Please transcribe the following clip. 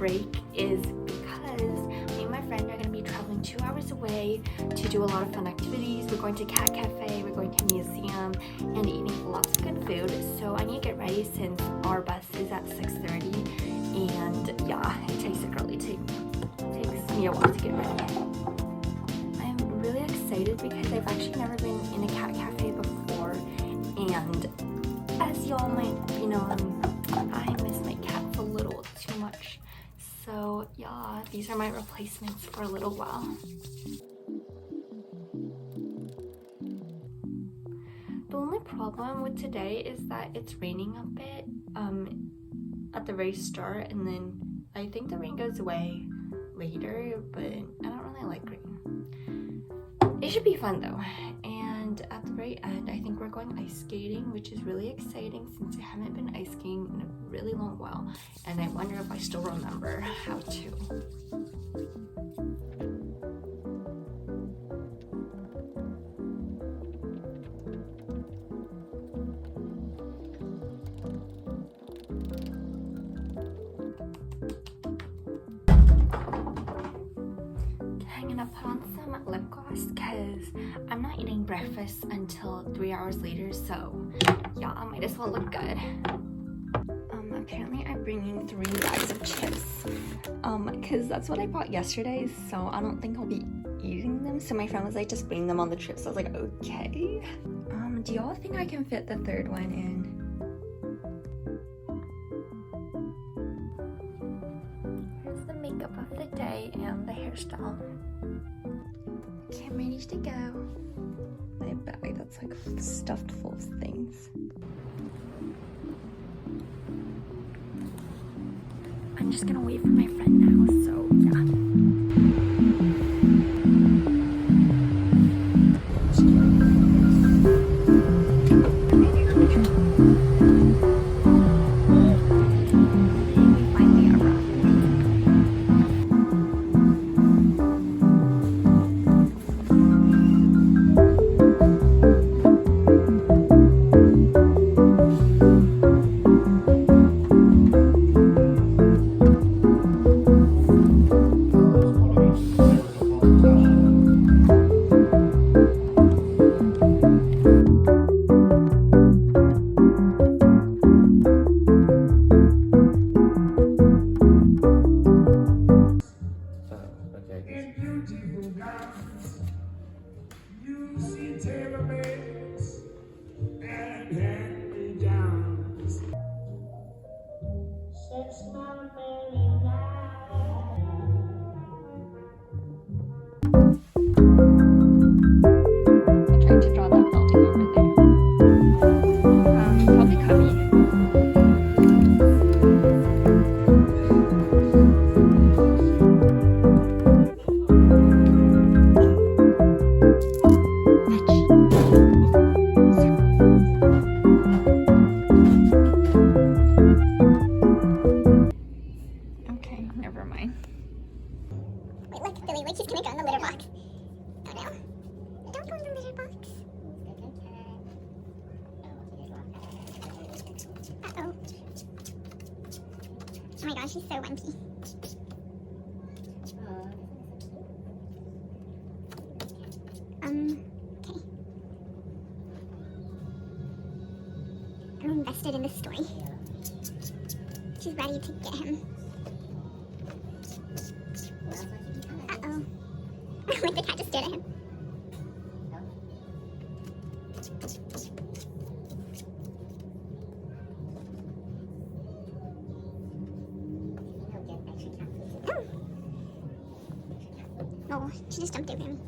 break is because me and my friend are going to be traveling 2 hours away to do a lot of fun activities. We're going to cat cafe, we're going to a museum, and eating lots of good food. So I need to get ready since our bus is at 6:30, and yeah, it takes a girly to takes me a while to get ready. I'm really excited because I've actually never been in a cat cafe before, and as y'all might I miss my cats a little too much. So yeah, these are my replacements for a little while. The only problem with today is that it's raining a bit at the very start, and then I think the rain goes away later, but I don't really like rain. It should be fun though. And at the very end, I think we're going ice skating, which is really exciting since I haven't been ice skating in a really long while, and I wonder if I still remember how to. Put on some lip gloss because I'm not eating breakfast until 3 hours later, so yeah, I might as well look good. Apparently I'm bringing 3 bags of chips because that's what I bought yesterday, so I don't think I'll be eating them. So my friend was like, just bring them on the trip, so I was like, okay. Do y'all think I can fit the 3rd one in? Here's the makeup of the day and the hairstyle. Okay, I'm ready to go. My bag that's like stuffed full of things. I'm just gonna wait for my friend now, so yeah. Oh my gosh, she's so wimpy. Okay. I'm invested in this story. She's ready to get him. Uh-oh. Like the cat just stared at him. Oh, she just jumped over him.